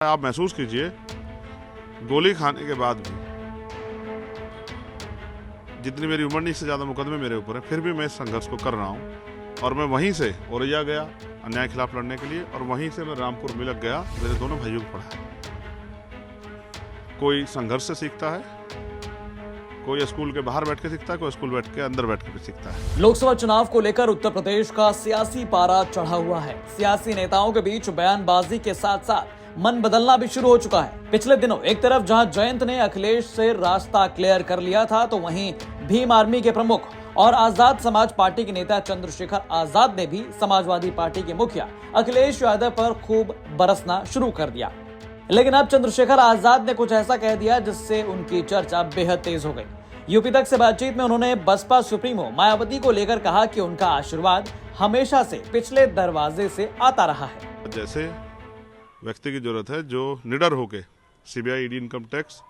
आप महसूस कीजिए, गोली खाने के बाद भी जितनी मेरी उम्र नहीं, इससे ज़्यादा मुकदमे मेरे ऊपर है, फिर भी मैं इस संघर्ष को कर रहा हूँ। और मैं वहीं से औरैया गया अन्याय के खिलाफ लड़ने के लिए, और वहीं से मैं रामपुर मिलक गया। मेरे दोनों भाइयों को पढ़ा है। कोई संघर्ष से सीखता है, कोई स्कूल के बाहर बैठ के सीखता है, कोई स्कूल बैठ के अंदर बैठ के भी सीखता है। लोकसभा चुनाव को लेकर उत्तर प्रदेश का सियासी पारा चढ़ा हुआ है। सियासी नेताओं के बीच बयानबाजी के साथ साथ मन बदलना भी शुरू हो चुका है। पिछले दिनों एक तरफ जहां जयंत ने अखिलेश से रास्ता क्लियर कर लिया था, तो वहीं भीम आर्मी के प्रमुख और आजाद समाज पार्टी के नेता चंद्रशेखर आजाद ने भी समाजवादी पार्टी के मुखिया अखिलेश यादव पर खूब बरसना शुरू कर दिया। लेकिन अब चंद्रशेखर आजाद ने कुछ ऐसा कह दिया जिससे उनकी चर्चा बेहद तेज हो गई। यूपी तक से बातचीत में उन्होंने बसपा सुप्रीमो मायावती को लेकर कहा कि उनका आशीर्वाद हमेशा से पिछले दरवाजे से आता रहा है। जैसे व्यक्ति की जरूरत है जो निडर होके सीबीआई, ईडी, इनकम टैक्स,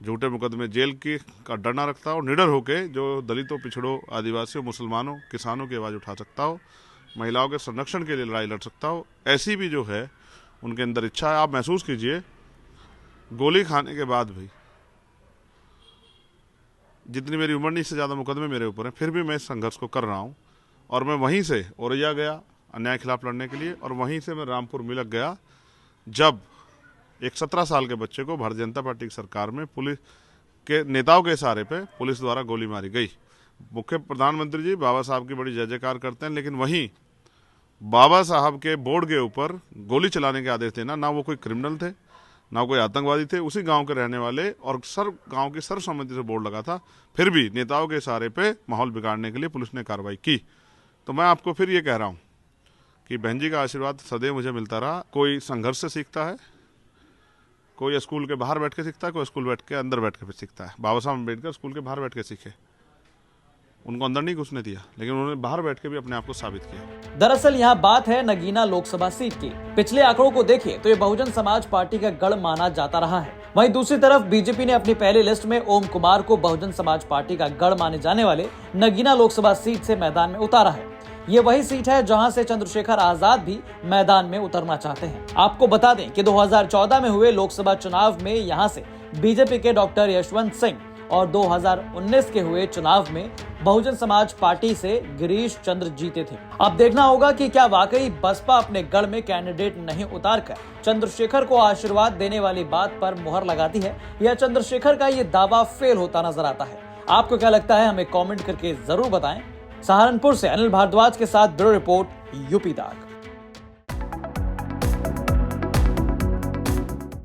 झूठे मुकदमे, जेल की का डर ना रखता हो, निडर होके जो दलितों, पिछड़ों, आदिवासियों, मुसलमानों, किसानों की आवाज़ उठा सकता हो, महिलाओं के संरक्षण के लिए लड़ाई लड़ सकता हो, ऐसी भी जो है उनके अंदर इच्छा है। आप महसूस कीजिए, गोली खाने के बाद भी जितनी मेरी उम्र नहीं, इससे ज़्यादा मुकदमे मेरे ऊपर है, फिर भी मैं इस संघर्ष को कर रहा हूँ। और मैं वहीं से औरैया गया अन्याय के खिलाफ लड़ने के लिए, और वहीं से मैं रामपुर मिलक गया जब एक 17 साल के बच्चे को भारतीय जनता पार्टी की सरकार में पुलिस के नेताओं के इशारे पे पुलिस द्वारा गोली मारी गई। मुख्य प्रधानमंत्री जी बाबा साहब की बड़ी जय जयकार करते हैं, लेकिन वहीं बाबा साहब के बोर्ड के ऊपर गोली चलाने के आदेश देना, ना वो कोई क्रिमिनल थे, ना कोई आतंकवादी थे, उसी गांव के रहने वाले, और गांव की सर्वसम्मति से बोर्ड लगा था, फिर भी नेताओं के इशारे पे माहौल बिगाड़ने के लिए पुलिस ने कार्रवाई की। तो मैं आपको फिर ये कह रहा हूँ कि बहन जी का आशीर्वाद सदैव मुझे मिलता रहा। कोई संघर्ष से सीखता है, कोई स्कूल के बाहर बैठ के सीखता है, कोई स्कूल बैठ के अंदर बैठ के भी सीखता है। बाबा साहब अम्बेडकर स्कूल के बाहर बैठ के सीखे, उनको अंदर नहीं घुसने दिया, लेकिन उन्होंने बाहर बैठ के भी अपने आप को साबित किया। दरअसल यहाँ बात है नगीना लोकसभा सीट की। पिछले आंकड़ों को देखिए तो ये बहुजन समाज पार्टी का गढ़ माना जाता रहा है। वहीं दूसरी तरफ बीजेपी ने अपनी पहली लिस्ट में ओम कुमार को बहुजन समाज पार्टी का गढ़ माने जाने वाले नगीना लोकसभा सीट से मैदान में उतारा है। ये वही सीट है जहां से चंद्रशेखर आजाद भी मैदान में उतरना चाहते हैं। आपको बता दें कि 2014 में हुए लोकसभा चुनाव में यहां से बीजेपी के डॉक्टर यशवंत सिंह और 2019 के हुए चुनाव में बहुजन समाज पार्टी से गिरीश चंद्र जीते थे। अब देखना होगा कि क्या वाकई बसपा अपने गढ़ में कैंडिडेट नहीं उतारकर चंद्रशेखर को आशीर्वाद देने वाली बात पर मुहर लगाती है, या चंद्रशेखर का ये दावा फेल होता नजर आता है। आपको क्या लगता है, हमें कमेंट करके जरूर बताएं। सहारनपुर से अनिल भारद्वाज के साथ ब्यूरो रिपोर्ट, यूपी तक।